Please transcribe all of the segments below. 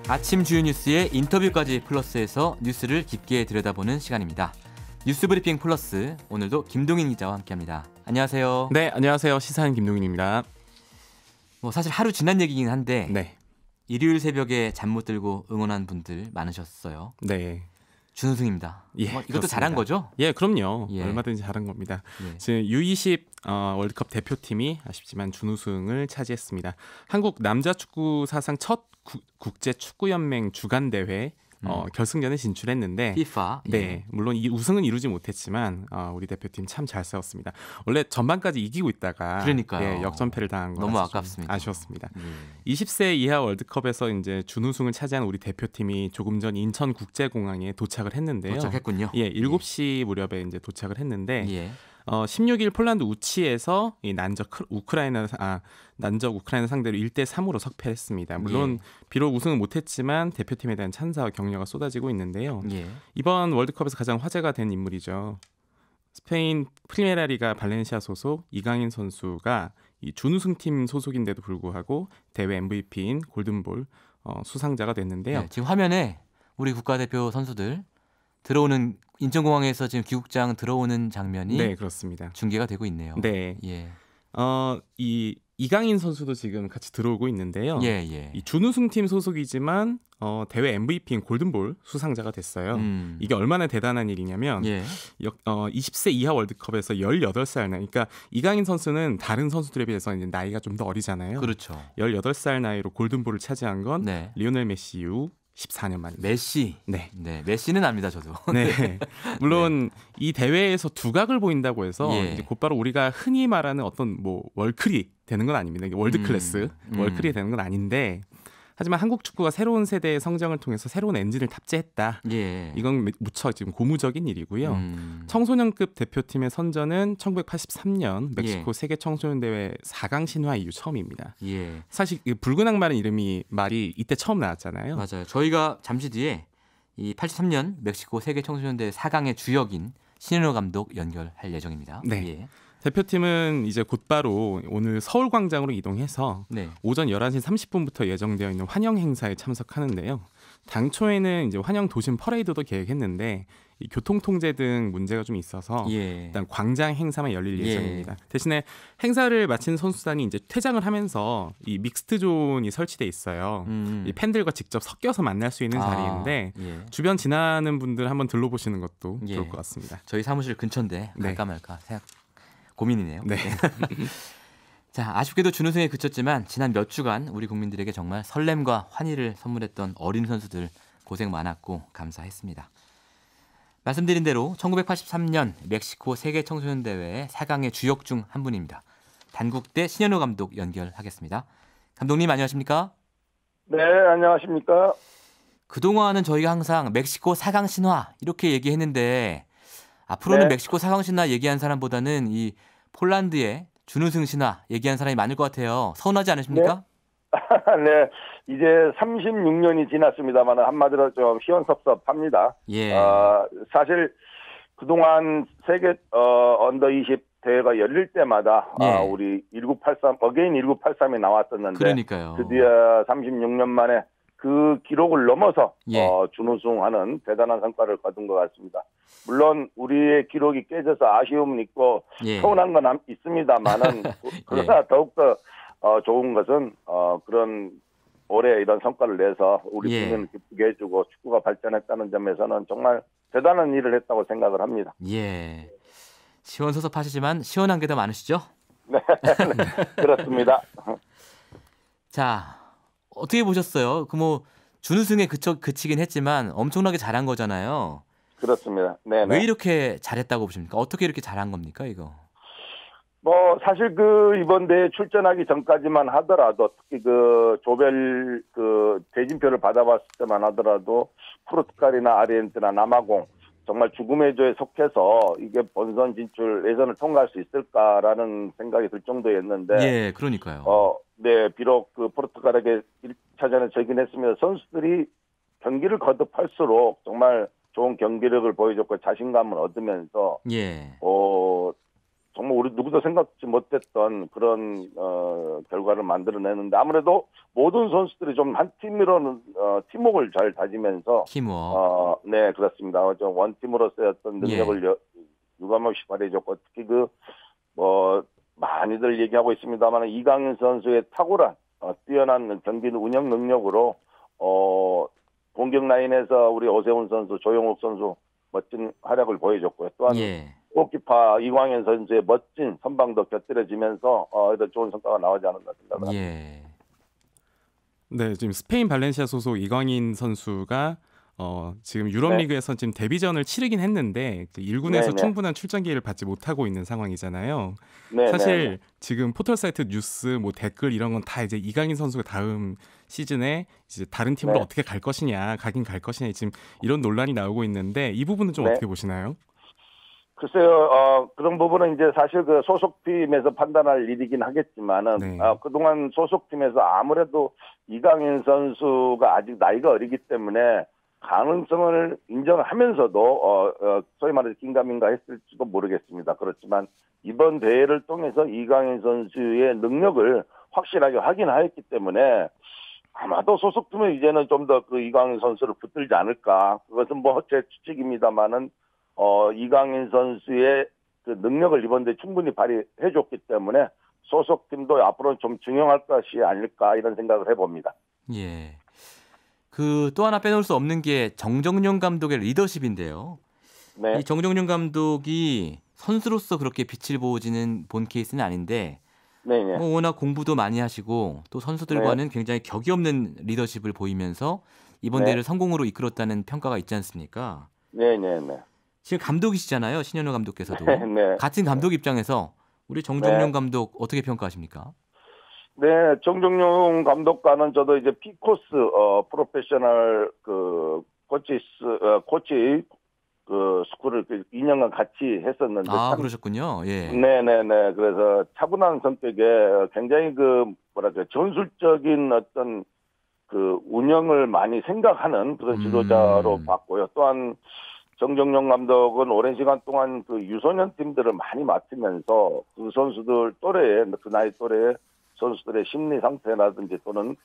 아침 주요 뉴스의 인터뷰까지 플러스해서 뉴스를 깊게 들여다보는 시간입니다. 뉴스브리핑 플러스, 오늘도 김동인 기자와 함께합니다. 안녕하세요. 네, 안녕하세요. 시사인 김동인입니다. 사실 하루 지난 얘기긴 한데 네. 일요일 새벽에 잠 못 들고 응원한 분들 많으셨어요. 네. 준우승입니다. 예, 이것도 그렇습니다. 잘한 거죠? 예, 그럼요. 예. 얼마든지 잘한 겁니다. 예. 지금 U20 월드컵 대표팀이 아쉽지만 준우승을 차지했습니다. 한국 남자 축구 사상 첫 국제 축구 연맹 주간 대회 결승전에 진출했는데 FIFA. 네, 예. 물론 이 우승은 이루지 못했지만 우리 대표팀 참 잘 싸웠습니다. 원래 전반까지 이기고 있다가 그러니까요. 역전패를 당한 거라서 너무 아깝습니다. 아쉬웠습니다. 예. 20세 이하 월드컵에서 이제 준우승을 차지한 우리 대표팀이 조금 전 인천 국제공항에 도착을 했는데요. 도착했군요. 예, 7시 무렵에 이제 도착을 했는데 예. 16일 폴란드 우치에서 이 난적 우크라이나 상대로 1대3으로 석패했습니다. 물론 비록 우승은 못했지만 대표팀에 대한 찬사와 격려가 쏟아지고 있는데요. 예. 이번 월드컵에서 가장 화제가 된 인물이죠. 스페인 프리메라 리가 발렌시아 소속 이강인 선수가 이 준우승팀 소속인데도 불구하고 대회 MVP인 골든볼 수상자가 됐는데요. 네, 지금 화면에 우리 국가대표 선수들 들어오는 인천공항에서 지금 귀국장 들어오는 장면이 네, 그렇습니다. 중계가 되고 있네요. 네. 예. 이 이강인 선수도 지금 같이 들어오고 있는데요. 예, 예. 이 준우승팀 소속이지만 대회 MVP인 골든볼 수상자가 됐어요. 이게 얼마나 대단한 일이냐면 예. 20세 이하 월드컵에서 18살 나이, 그러니까 이강인 선수는 다른 선수들에 비해서 이제 나이가 좀 더 어리잖아요. 그렇죠. 18살 나이로 골든볼을 차지한 건 네. 리오넬 메시 이후 14년 만입니다. 메시. 네. 네, 메시는 압니다, 저도. 네. 물론 이 대회에서 두각을 보인다고 해서 예. 이제 곧바로 우리가 흔히 말하는 어떤 월클이 되는 건 아닙니다. 월드 클래스 월클이 되는 건 아닌데, 하지만 한국 축구가 새로운 세대의 성장을 통해서 새로운 엔진을 탑재했다. 예. 이건 무척 지금 고무적인 일이고요. 청소년급 대표팀의 선전은 1983년 멕시코 세계 청소년 대회 4강 신화 이후 처음입니다. 예. 사실 이 붉은 악마라는 말이 이때 처음 나왔잖아요. 맞아요. 저희가 잠시 뒤에 이 83년 멕시코 세계 청소년 대회 4강의 주역인 신현호 감독 연결할 예정입니다. 네. 예. 대표팀은 이제 곧바로 오늘 서울광장으로 이동해서 네. 오전 11시 30분부터 예정되어 있는 환영 행사에 참석하는데요. 당초에는 이제 환영 도심 퍼레이드도 계획했는데 이 교통 통제 등 문제가 좀 있어서 예. 일단 광장 행사만 열릴 예. 예정입니다. 대신에 행사를 마친 선수단이 이제 퇴장을 하면서 이 믹스트 존이 설치돼 있어요. 이 팬들과 직접 섞여서 만날 수 있는 자리인데 예. 주변 지나는 분들 한번 들러보시는 것도 예. 좋을 것 같습니다. 저희 사무실 근처인데 네. 갈까 말까 생각 고민이네요. 네. 자, 아쉽게도 준우승에 그쳤지만 지난 몇 주간 우리 국민들에게 정말 설렘과 환희를 선물했던 어린 선수들 고생 많았고 감사했습니다. 말씀드린 대로 1983년 멕시코 세계 청소년 대회 4강의 주역 중 한 분입니다. 단국대 신현호 감독 연결하겠습니다. 감독님 안녕하십니까? 네, 안녕하십니까? 그동안은 저희가 항상 멕시코 4강 신화 이렇게 얘기했는데 앞으로는 네. 멕시코 4강 신화 얘기한 사람보다는 이 폴란드의 준우승 신화 얘기한 사람이 많을 것 같아요. 서운하지 않으십니까? 네, 이제 36년이 지났습니다만 한마디로 좀 시원섭섭합니다. 예. 사실 그동안 세계 언더 20 대회가 열릴 때마다 예. 우리 1983 어게인 1983이 나왔었는데 그러니까요. 드디어 36년 만에 그 기록을 넘어서 예. 준우승하는 대단한 성과를 거둔 것 같습니다. 물론 우리의 기록이 깨져서 아쉬움은 있고 예. 서운한 건 있습니다만은 그러나 더욱더 좋은 것은 그런 올해 이런 성과를 내서 우리 예. 국민을 기쁘게 해주고 축구가 발전했다는 점에서는 정말 대단한 일을 했다고 생각을 합니다. 예. 시원섭섭하시지만 시원한 게 더 많으시죠? 네, 그렇습니다. 자, 어떻게 보셨어요? 준우승에 그치긴 했지만 엄청나게 잘한 거잖아요. 그렇습니다. 네. 왜 이렇게 잘했다고 보십니까? 어떻게 이렇게 잘한 겁니까, 이거? 사실 이번 대회 출전하기 전까지만 하더라도 특히 조별 대진표를 받아봤을 때만 하더라도 포르투갈이나 아르헨티나, 남아공 정말 죽음의 조에 속해서 이게 본선 진출 예선을 통과할 수 있을까라는 생각이 들 정도였는데. 예, 그러니까요. 네, 비록 포르투갈에게 1차전에 져긴 했으면 선수들이 경기를 거듭할수록 정말 좋은 경기력을 보여줬고 자신감을 얻으면서 예. 정말 우리 누구도 생각지 못했던 그런 결과를 만들어내는데 아무래도 모든 선수들이 좀 한 팀으로는 팀워크를 잘 다지면서 팀워크. 네 그렇습니다. 좀 원팀으로서의 어떤 능력을 유감없이 발휘해줬고 특히 뭐 많이들 얘기하고 있습니다만 이강인 선수의 탁월한 뛰어난 경기 운영 능력으로 공격 라인에서 우리 오세훈 선수, 조용욱 선수 멋진 활약을 보여줬고요. 또한 골키퍼 이광현 선수의 멋진 선방도 곁들여지면서 좋은 성과가 나오지 않았나 생각합니다. 네, 지금 스페인 발렌시아 소속 이광인 선수가 지금 유럽리그에서 지금 데뷔전을 치르긴 했는데 1군에서 충분한 출전 기회를 받지 못하고 있는 상황이잖아요. 사실 지금 포털 사이트 뉴스 뭐 댓글 이런 건 다 이제 이강인 선수가 다음 시즌에 이제 다른 팀으로 어떻게 갈 것이냐, 가긴 갈 것이냐 지금 이런 논란이 나오고 있는데 이 부분은 좀 어떻게 보시나요? 글쎄요, 그런 부분은 이제 사실 그 소속팀에서 판단할 일이긴 하겠지만은, 그동안 소속팀에서 아무래도 이강인 선수가 아직 나이가 어리기 때문에 가능성을 인정하면서도, 소위 말해서 긴가민가 했을지도 모르겠습니다. 그렇지만 이번 대회를 통해서 이강인 선수의 능력을 확실하게 확인하였기 때문에 아마도 소속팀은 이제는 좀 더 그 이강인 선수를 붙들지 않을까. 그것은 뭐 제 추측입니다만은, 이강인 선수의 그 능력을 이번 대회 충분히 발휘해줬기 때문에 소속팀도 앞으로 좀 중용할 것이 아닐까 이런 생각을 해봅니다. 예. 그 또 하나 빼놓을 수 없는 게 정정용 감독의 리더십인데요. 이 정정용 감독이 선수로서 그렇게 빛을 본 케이스는 아닌데 뭐 워낙 공부도 많이 하시고 또 선수들과는 굉장히 격이 없는 리더십을 보이면서 이번 대회를 성공으로 이끌었다는 평가가 있지 않습니까? 네네네. 지금 감독이시잖아요. 신현우 감독께서도. 같은 감독 입장에서 우리 정정용 감독 어떻게 평가하십니까? 네, 정정용 감독과는 저도 이제 피코스 프로페셔널 그 코치 그 스쿨을 2년간 같이 했었는데 그러셨군요. 예. 네네네. 그래서 차분한 성격에 굉장히 전술적인 어떤 그 운영을 많이 생각하는 그런 지도자로 봤고요. 또한 정정용 감독은 오랜 시간 동안 그 유소년 팀들을 많이 맡으면서 그 선수들 또래의 그 나이 또래의 선수들의 심리 상태라든지 또는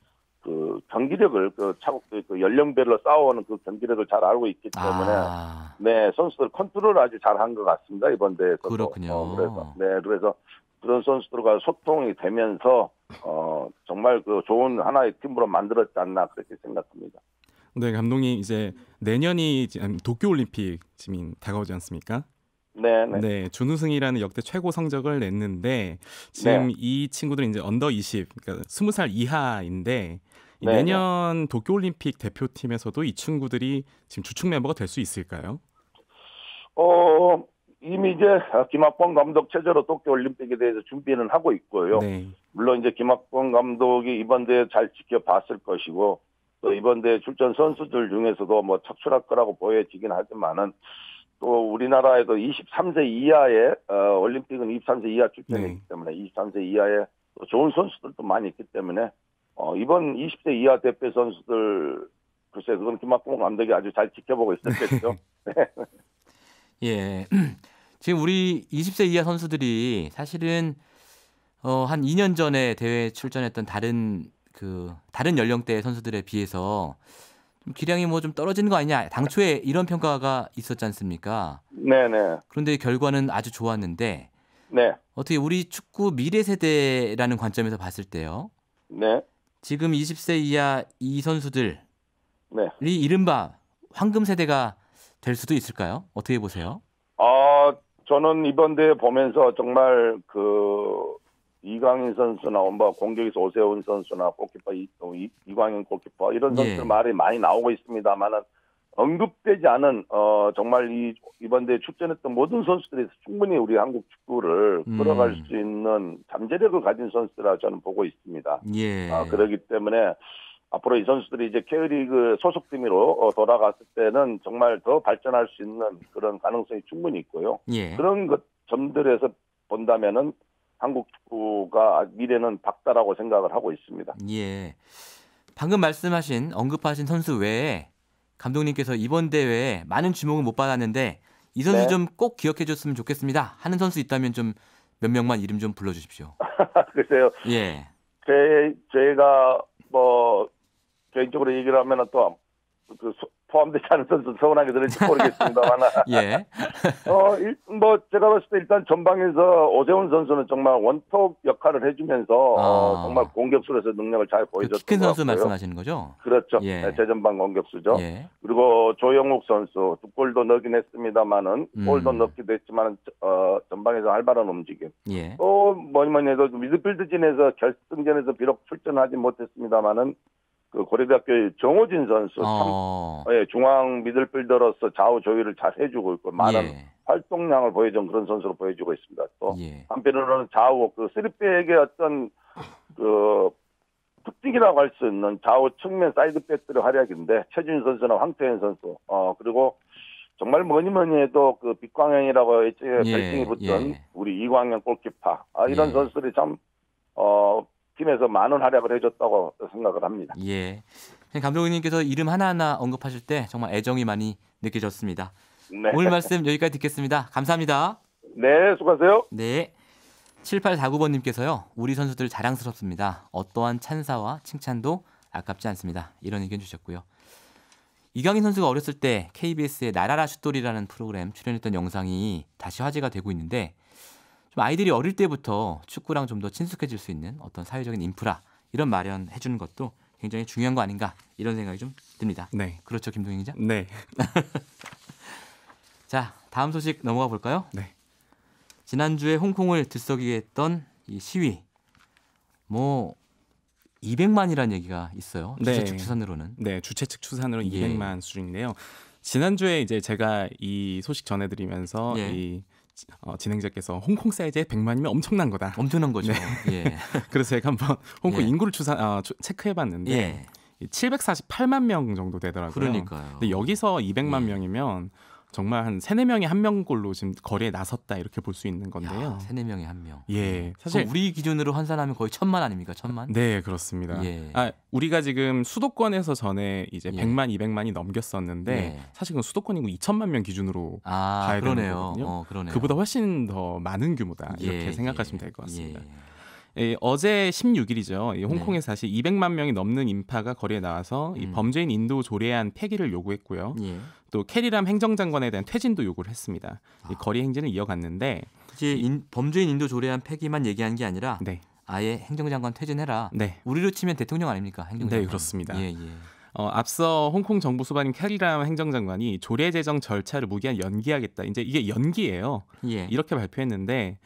그 경기력을 그 연령별로 싸워오는 그 경기력을 잘 알고 있기 때문에 선수들 컨트롤을 아주 잘한 것 같습니다. 이번 대회에서. 그렇군요. 그래서 그런 선수들과 소통이 되면서 정말 그 좋은 하나의 팀으로 만들었지 않나 그렇게 생각합니다. 네, 감독님 이제 내년이 도쿄올림픽 지금 다가오지 않습니까? 네, 준우승이라는 역대 최고 성적을 냈는데 지금 이 친구들은 이제 언더 20, 그러니까 20살 이하인데 내년 도쿄올림픽 대표팀에서도 이 친구들이 지금 주축 멤버가 될 수 있을까요? 이미 이제 김학범 감독 체제로 도쿄올림픽에 대해서 준비는 하고 있고요. 물론 이제 김학범 감독이 이번 대회 잘 지켜봤을 것이고 또 이번 대회 출전 선수들 중에서도 뭐 착출할 거라고 보여지긴 하지만은 또 우리나라에도 23세 이하의 올림픽은 23세 이하 출전이기 때문에 23세 이하의 좋은 선수들도 많이 있기 때문에 이번 20세 이하 대표 선수들 글쎄 그건 김학봉 감독이 아주 잘 지켜보고 있었겠죠. 예. 지금 우리 20세 이하 선수들이 사실은 한 2년 전에 대회에 출전했던 다른 연령대의 선수들에 비해서 좀 기량이 뭐 좀 떨어지는 거 아니냐. 당초에 이런 평가가 있었지 않습니까? 네네. 그런데 결과는 아주 좋았는데 네. 어떻게 우리 축구 미래 세대라는 관점에서 봤을 때요. 네. 지금 20세 이하 이 선수들이 네. 이른바 황금 세대가 될 수도 있을까요? 어떻게 보세요? 저는 이번 대회 보면서 정말 이강인 선수나 공격에서 오세훈 선수나 골키퍼 이광인 골키퍼 이런 선수들 말이 많이 나오고 있습니다만은 언급되지 않은 정말 이번 대회 출전했던 모든 선수들이 충분히 우리 한국 축구를 끌어갈 수 있는 잠재력을 가진 선수들이라 저는 보고 있습니다. 그렇기 때문에 앞으로 이 선수들이 이제 K리그 소속팀으로 돌아갔을 때는 정말 더 발전할 수 있는 그런 가능성이 충분히 있고요. 그런 점들에서 본다면은 한국 축구가 미래는 밝다라고 생각을 하고 있습니다. 예. 방금 언급하신 선수 외에 감독님께서 이번 대회에 많은 주목을 못 받았는데 이 선수 좀 꼭 기억해 줬으면 좋겠습니다 하는 선수 있다면 좀 몇 명만 이름 좀 불러주십시오. 글쎄요. 예. 제가 뭐 개인적으로 얘기를 하면은 또 포함되지 않은 선수 서운하게 들을지 모르겠습니다만. 예. 뭐 제가 봤을 때 일단 전방에서 오세훈 선수는 정말 원톱 역할을 해주면서 정말 공격수로서 능력을 잘 보여줬던 키 큰 것 선수 같고요. 말씀하시는 거죠? 그렇죠. 예. 네, 최전방 공격수죠. 예. 그리고 조영욱 선수 2골도 넣긴 했습니다만은 골도 넣기도 했지만 전방에서 활발한 움직임. 예. 또 뭐니 해도 미드필드진에서 결승전에서 비록 출전하지 못했습니다만은 그 고려대학교의 정호진 선수 참 중앙 미들필더로서 좌우 조율을 잘 해주고 있고 많은 예. 활동량을 보여준 그런 선수로 보여주고 있습니다. 또 예. 한편으로는 좌우 그 쓰리백의 어떤 그 특징이라고 할 수 있는 좌우 측면 사이드백들의 활약인데 최준희 선수나 황태현 선수 그리고 정말 뭐니 해도 그 빛광현이라고 별칭이 붙던 우리 이광현 골키퍼 이런 선수들이 참 팀에서 많은 활약을 해줬다고 생각을 합니다. 예. 감독님께서 이름 하나하나 언급하실 때 정말 애정이 많이 느껴졌습니다. 네. 오늘 말씀 여기까지 듣겠습니다. 감사합니다. 네, 수고하세요. 네. 7849번님께서요. 우리 선수들 자랑스럽습니다. 어떠한 찬사와 칭찬도 아깝지 않습니다. 이런 의견 주셨고요. 이강인 선수가 어렸을 때 KBS의 나라라 슛돌이라는 프로그램 출연했던 영상이 다시 화제가 되고 있는데 좀 아이들이 어릴 때부터 축구랑 좀 더 친숙해질 수 있는 어떤 사회적인 인프라 이런 마련해 주는 것도 굉장히 중요한 거 아닌가 이런 생각이 좀 듭니다. 네. 그렇죠, 김동인 기자? 네. 자, 다음 소식 넘어가 볼까요? 네. 지난주에 홍콩을 들썩이게 했던 이 시위. 뭐 200만이라는 얘기가 있어요. 주최 측 추산으로는. 네, 주최 측 추산으로는 200만 수준인데요. 지난주에 이제 제가 이 소식 전해드리면서 진행자께서 홍콩 사이즈의 100만이면 엄청난 거다. 엄청난 거죠. 네. 예. 그래서 제가 한번 홍콩 인구를 체크해봤는데 748만 명 정도 되더라고요. 그러니까요. 근데 여기서 200만 명이면 정말 한 3, 4명이 한 명꼴로 지금 거리에 나섰다 이렇게 볼 수 있는 건데요. 3, 4명이 한 명. 예. 사실 우리 기준으로 환산하면 거의 1000만 아닙니까? 1000만? 네, 그렇습니다. 우리가 지금 수도권에서 전에 이제 100만, 200만이 넘겼었는데 사실 그건 수도권 인구 2천만 명 기준으로 봐야 되는 거거든요. 그러네요. 그보다 훨씬 더 많은 규모다. 이렇게 생각하시면 될 것 같습니다. 어제 16일이죠. 홍콩에서 사실 200만 명이 넘는 인파가 거리에 나와서 이 범죄인 인도 조례안 폐기를 요구했고요. 또 캐리람 행정장관에 대한 퇴진도 요구를 했습니다. 이 거리 행진을 이어갔는데 범죄인 인도 조례안 폐기만 얘기한 게 아니라 아예 행정장관 퇴진해라. 우리로 치면 대통령 아닙니까? 행정장관. 네, 그렇습니다. 앞서 홍콩 정부 수반인 캐리람 행정장관이 조례 제정 절차를 무기한 연기하겠다. 이제 이게 연기예요. 이렇게 발표했는데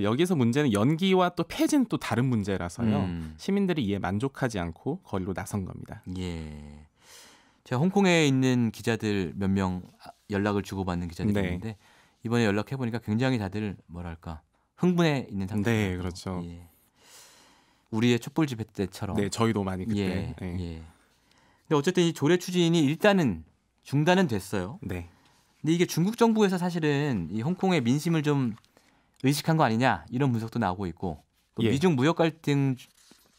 여기서 문제는 연기와 또 폐지는 또 다른 문제라서요. 시민들이 이에 만족하지 않고 거리로 나선 겁니다. 제가 홍콩에 있는 기자들 몇 명 연락을 주고받는 기자들이 있는데 이번에 연락해 보니까 굉장히 다들 뭐랄까 흥분해 있는 상태예요. 네, 그렇죠. 우리의 촛불 집회 때처럼. 네, 저희도 많이 그때. 근데 어쨌든 이 조례 추진이 일단은 중단은 됐어요. 근데 이게 중국 정부에서 사실은 이 홍콩의 민심을 좀 의식한 거 아니냐 이런 분석도 나오고 있고 또 미중 무역 갈등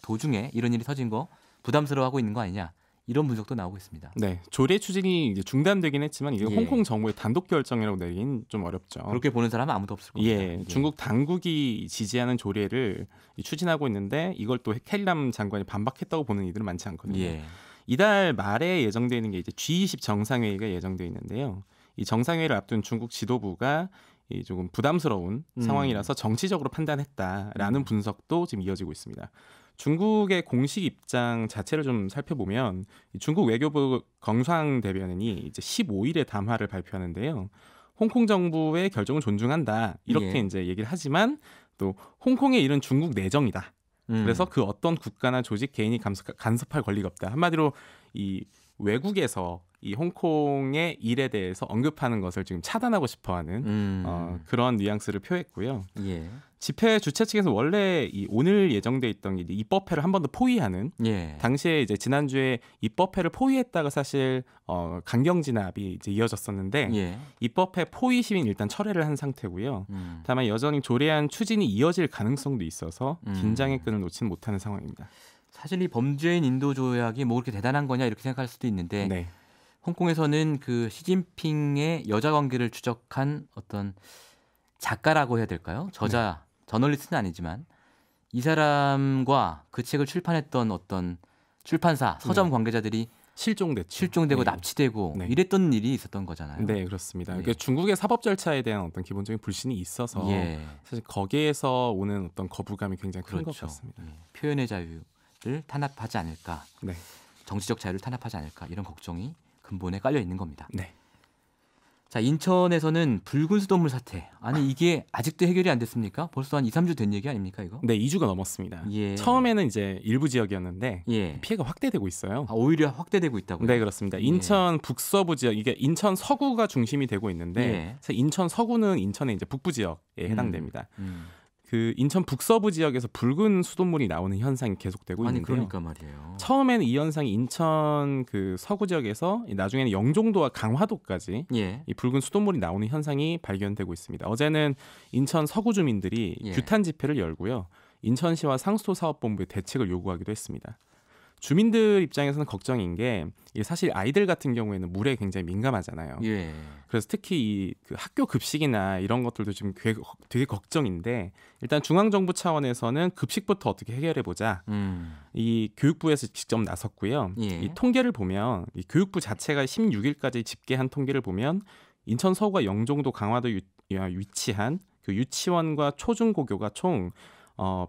도중에 이런 일이 터진 거 부담스러워하고 있는 거 아니냐 이런 분석도 나오고 있습니다. 네, 조례 추진이 이제 중단되긴 했지만 이게 홍콩 정부의 단독 결정이라고 내긴 좀 어렵죠. 그렇게 보는 사람은 아무도 없을 겁니다. 중국 당국이 지지하는 조례를 추진하고 있는데 이걸 또 캐리람 장관이 반박했다고 보는 이들은 많지 않거든요. 이달 말에 예정되어 있는 게 이제 G20 정상회의가 예정되어 있는데요. 이 정상회의를 앞둔 중국 지도부가 조금 부담스러운 상황이라서 정치적으로 판단했다라는 분석도 지금 이어지고 있습니다. 중국의 공식 입장 자체를 좀 살펴보면 중국 외교부 경상 대변인이 이제 15일에 담화를 발표하는데요. 홍콩 정부의 결정을 존중한다 이렇게 이제 얘기를 하지만 또 홍콩의 일은 중국 내정이다. 그래서 그 어떤 국가나 조직 개인이 간섭할 권리가 없다. 한마디로 이 외국에서 이 홍콩의 일에 대해서 언급하는 것을 지금 차단하고 싶어하는 그런 뉘앙스를 표했고요. 집회 주최 측에서 원래 오늘 예정돼 있던 게 입법회를 한 번 더 포위하는 당시에 이제 지난주에 입법회를 포위했다가 사실 강경 진압이 이제 이어졌었는데 입법회 포위 시위는 일단 철회를 한 상태고요. 다만 여전히 조례안 추진이 이어질 가능성도 있어서 긴장의 끈을 놓지는 못하는 상황입니다. 사실 이 범죄인 인도 조약이 뭐 그렇게 대단한 거냐 이렇게 생각할 수도 있는데 홍콩에서는 그 시진핑의 여자 관계를 추적한 어떤 작가라고 해야 될까요? 저자 저널리스트는 아니지만 이 사람과 그 책을 출판했던 어떤 출판사, 서점 관계자들이 실종되고 네. 납치되고 네. 이랬던 일이 있었던 거잖아요. 네, 그렇습니다. 예. 그러니까 중국의 사법 절차에 대한 어떤 기본적인 불신이 있어서 예. 사실 거기에서 오는 어떤 거부감이 굉장히 큰 것 그렇죠. 같습니다. 예. 표현의 자유를 탄압하지 않을까, 네. 정치적 자유를 탄압하지 않을까 이런 걱정이 근본에 깔려 있는 겁니다. 네. 자, 인천에서는 붉은 수돗물 사태. 아니 이게 아직도 해결이 안 됐습니까? 벌써 한 2, 3주 된 얘기 아닙니까 이거? 네, 2주가 넘었습니다. 예. 처음에는 이제 일부 지역이었는데 예. 피해가 확대되고 있어요. 아, 오히려 확대되고 있다고요? 네, 그렇습니다. 인천 북서부 지역, 이게 인천 서구가 중심이 되고 있는데 예. 사실 인천 서구는 인천의 이제 북부 지역에 해당됩니다. 음. 그 인천 북서부 지역에서 붉은 수돗물이 나오는 현상이 계속되고 아니 있는데요. 그러니까 말이에요. 처음에는 이 현상이 인천 그 서구 지역에서 나중에는 영종도와 강화도까지 예. 이 붉은 수돗물이 나오는 현상이 발견되고 있습니다. 어제는 인천 서구 주민들이 예. 규탄 집회를 열고요. 인천시와 상수도사업본부에 대책을 요구하기도 했습니다. 주민들 입장에서는 걱정인 게 이게 사실 아이들 같은 경우에는 물에 굉장히 민감하잖아요. 예. 그래서 특히 이 그 학교 급식이나 이런 것들도 지금 되게 걱정인데 일단 중앙정부 차원에서는 급식부터 어떻게 해결해 보자. 이 교육부에서 직접 나섰고요. 예. 이 통계를 보면 이 교육부 자체가 16일까지 집계한 통계를 보면 인천 서구와 영종도 강화도 위치한 그 유치원과 초중고교가 총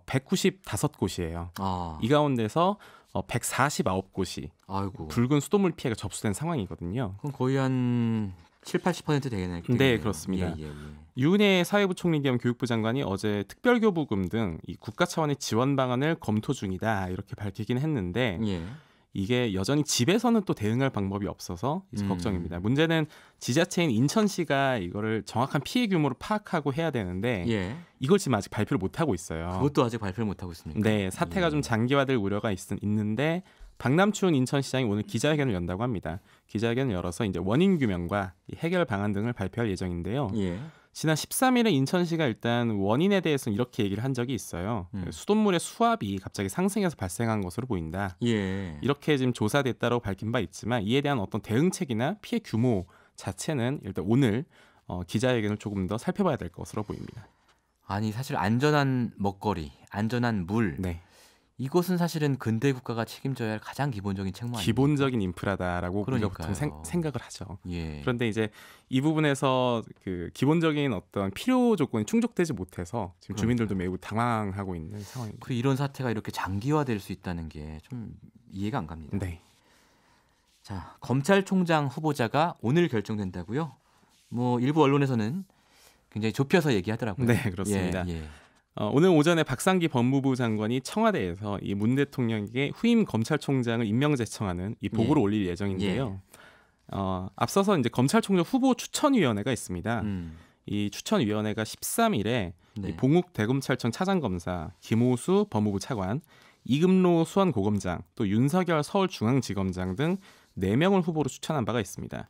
195곳이에요. 아. 이 가운데서 149곳이 아이고. 붉은 수돗물 피해가 접수된 상황이거든요. 그럼 거의 한 7, 80% 되겠네요. 네, 그렇습니다. 예. 유은혜 사회부 총리 겸 교육부 장관이 어제 특별교부금 등 이 국가 차원의 지원 방안을 검토 중이다 이렇게 밝히긴 했는데 예. 이게 여전히 집에서는 또 대응할 방법이 없어서 이제 걱정입니다. 문제는 지자체인 인천시가 이거를 정확한 피해 규모를 파악하고 해야 되는데 예. 이걸 지금 아직 발표를 못 하고 있어요. 그것도 아직 발표를 못 하고 있습니까? 네, 사태가 예. 좀 장기화될 우려가 있는데 박남춘 인천시장이 오늘 기자회견을 연다고 합니다. 기자회견을 열어서 이제 원인 규명과 해결 방안 등을 발표할 예정인데요. 예. 지난 13일에 인천시가 일단 원인에 대해서는 이렇게 얘기를 한 적이 있어요. 수돗물의 수압이 갑자기 상승해서 발생한 것으로 보인다. 예. 이렇게 지금 조사됐다고 밝힌 바 있지만 이에 대한 어떤 대응책이나 피해 규모 자체는 일단 오늘 기자회견을 조금 더 살펴봐야 될 것으로 보입니다. 아니 사실 안전한 먹거리, 안전한 물 네, 이것은 사실은 근대 국가가 책임져야 할 가장 기본적인 책무 아닙니까? 기본적인 인프라다라고 우리가 보통 그러니까요. 생각을 하죠. 예. 그런데 이제 이 부분에서 그 기본적인 어떤 필요 조건이 충족되지 못해서 지금 주민들도 매우 당황하고 있는 상황입니다. 그 이런 사태가 이렇게 장기화될 수 있다는 게 좀 이해가 안 갑니다. 네. 자, 검찰총장 후보자가 오늘 결정된다고요? 뭐 일부 언론에서는 굉장히 좁혀서 얘기하더라고요. 네, 그렇습니다. 예, 예. 오늘 오전에 박상기 법무부 장관이 청와대에서 이 문 대통령에게 후임 검찰총장을 임명 제청하는 이 보고를 올릴 예정인데요. 앞서서 이제 검찰총장 후보 추천위원회가 있습니다. 이 추천위원회가 13일에 네. 이 봉욱 대검찰청 차장검사, 김호수 법무부 차관, 이금로 수원고검장, 또 윤석열 서울중앙지검장 등 4명을 후보로 추천한 바가 있습니다.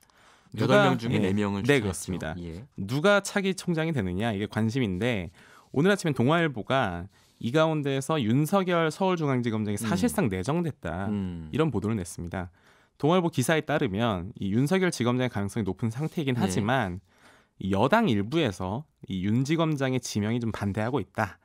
8명 중에 예, 4명을 네, 그렇습니다. 예. 누가 차기 총장이 되느냐 이게 관심인데 오늘 아침에 동아일보가 이 가운데서 윤석열 서울중앙지검장이 사실상 내정됐다 이런 보도를 냈습니다. 동아일보 기사에 따르면 이 윤석열 지검장의 가능성이 높은 상태이긴 하지만 이 여당 일부에서 이 윤 지검장의 지명이 좀 반대하고 있다.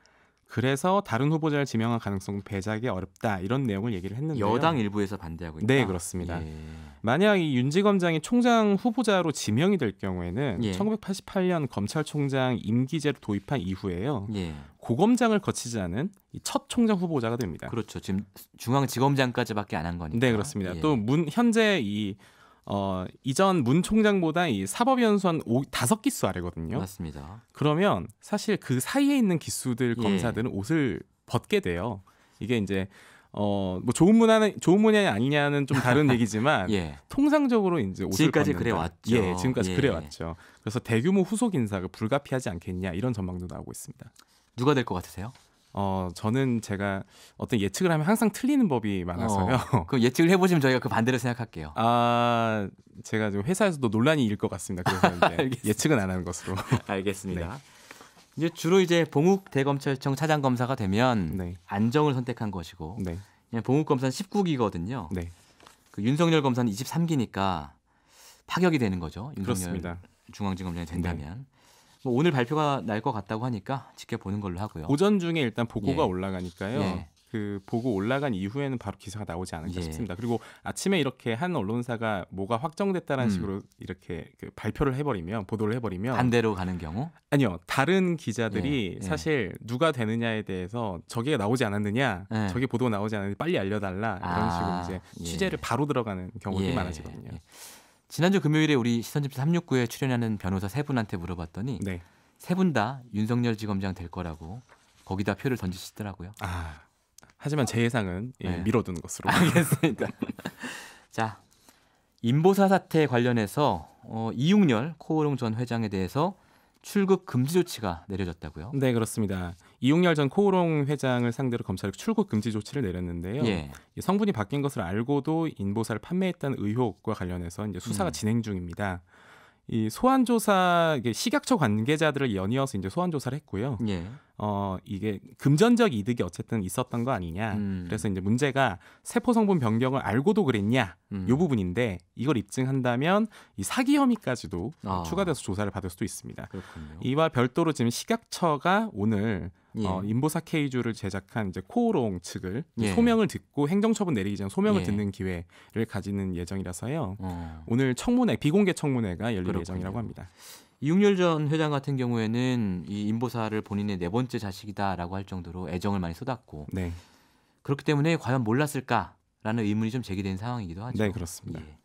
그래서 다른 후보자를 지명할 가능성은 배제하기 어렵다. 이런 내용을 얘기를 했는데요. 여당 일부에서 반대하고 있다. 네, 그렇습니다. 예. 만약 이 윤 지검장이 총장 후보자로 지명이 될 경우에는 예. 1988년 검찰총장 임기제를 도입한 이후에요. 예. 고검장을 거치지 않은 이 첫 총장 후보자가 됩니다. 그렇죠. 지금 중앙지검장까지밖에 안 한 거니까. 네, 그렇습니다. 예. 또 현재 이전 문 총장보다 이 사법연수원 5기수 아래거든요. 맞습니다. 그러면 사실 그 사이에 있는 기수들 예. 검사들은 옷을 벗게 돼요. 이게 이제 뭐 좋은 문화냐 아니냐는 좀 다른 얘기지만 예. 통상적으로 이제 옷을 지금까지 벗는다. 그래 왔죠. 예, 지금까지 예. 그래 왔죠. 그래서 대규모 후속 인사가 불가피하지 않겠냐 이런 전망도 나오고 있습니다. 누가 될 것 같으세요? 저는 제가 어떤 예측을 하면 항상 틀리는 법이 많아서요. 그 예측을 해보시면 저희가 그 반대로 생각할게요. 제가 지금 회사에서도 논란이 일 것 같습니다. 그래서 이제 알겠습니다. 예측은 안 하는 것으로. 알겠습니다. 네. 이제 주로 이제 봉욱 대검찰청 차장검사가 되면 네. 안정을 선택한 것이고 네, 그냥 봉욱 검사는 19기거든요. 네, 그 윤석열 검사는 23기니까 파격이 되는 거죠. 윤석열 그렇습니다. 중앙지검장이 된다면 뭐 오늘 발표가 날 것 같다고 하니까 지켜보는 걸로 하고요. 오전 중에 일단 보고가 예. 올라가니까요. 예. 그 보고 올라간 이후에는 바로 기사가 나오지 않을까 예. 싶습니다. 그리고 아침에 이렇게 한 언론사가 뭐가 확정됐다는 식으로 이렇게 그 발표를 해버리면 보도를 해버리면 반대로 가는 경우 아니요 다른 기자들이 예. 사실 누가 되느냐에 대해서 저게 나오지 않았느냐, 예. 저게 보도가 나오지 않았느냐 빨리 알려달라 이런 식으로 이제 예. 취재를 바로 들어가는 경우들이 예. 많아지거든요. 예. 지난주 금요일에 우리 시선집시 369에 출연하는 변호사 세 분한테 물어봤더니 네. 세 분 다 윤석열 지검장 될 거라고 거기다 표를 던지시더라고요. 하지만 제 예상은 네. 미뤄둔 것으로. 알겠습니다. 자, 인보사 사태 관련해서 이웅렬 코오롱 전 회장에 대해서 출국 금지 조치가 내려졌다고요? 네, 그렇습니다. 이용렬 전 코오롱 회장을 상대로 검찰이 출국 금지 조치를 내렸는데요. 예. 이 성분이 바뀐 것을 알고도 인보사를 판매했다는 의혹과 관련해서 이제 수사가 진행 중입니다. 이 소환 조사 이게 식약처 관계자들을 연이어서 이제 소환 조사를 했고요. 예. 이게 금전적 이득이 어쨌든 있었던 거 아니냐. 그래서 이제 문제가 세포 성분 변경을 알고도 그랬냐. 이 부분인데 이걸 입증한다면 이 사기 혐의까지도 추가돼서 조사를 받을 수도 있습니다. 그렇군요. 이와 별도로 지금 식약처가 오늘 예. 인보사 K주를 제작한 이제 코오롱 측을 예. 소명을 듣고 행정처분 내리기 전 소명을 예. 듣는 기회를 가지는 예정이라서요. 어. 오늘 청문회 비공개 청문회가 열릴 그렇군요. 예정이라고 합니다. 이웅렬 전 회장 같은 경우에는 이 인보사를 본인의 네 번째 자식이다라고 할 정도로 애정을 많이 쏟았고 네, 그렇기 때문에 과연 몰랐을까라는 의문이 좀 제기된 상황이기도 하죠. 네 그렇습니다. 예.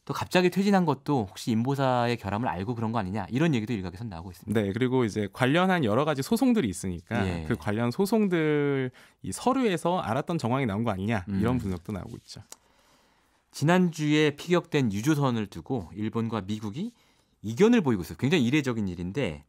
또 갑자기 퇴진한 것도 혹시 인보사의 결함을 알고 그런 거 아니냐 이런 얘기도 일각에서 나오고 있습니다. 네, 그리고 이제 관련한 여러 가지 소송들이 있으니까 예. 그 관련 소송들 이 서류에서 알았던 정황이 나온 거 아니냐 이런 분석도 나오고 있죠. 지난주에 피격된 유조선을 두고 일본과 미국이 이견을 보이고 있어요. 굉장히 이례적인 일인데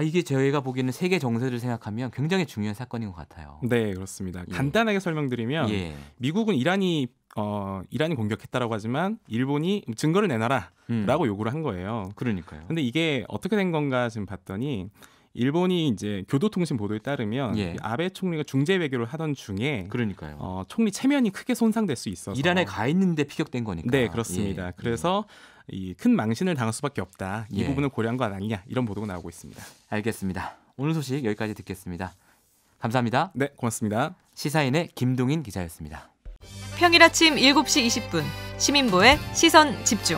이게 저희가 보기에는 세계 정세를 생각하면 굉장히 중요한 사건인 것 같아요. 네, 그렇습니다. 예. 간단하게 설명드리면 예. 미국은 이란이 공격했다라고 하지만 일본이 증거를 내놔라라고 요구를 한 거예요. 그러니까요. 근데 이게 어떻게 된 건가 지금 봤더니 일본이 이제 교도통신 보도에 따르면 예. 아베 총리가 중재 외교를 하던 중에 그러니까요. 총리 체면이 크게 손상될 수 있어서 이란에 가 있는데 피격된 거니까. 네, 그렇습니다. 예. 그래서 이 큰 망신을 당할 수밖에 없다. 이 예. 부분을 고려한 거 아니냐 이런 보도가 나오고 있습니다. 알겠습니다. 오늘 소식 여기까지 듣겠습니다. 감사합니다. 네, 고맙습니다. 시사인의 김동인 기자였습니다. 평일 아침 7시 20분 시민보의 시선 집중.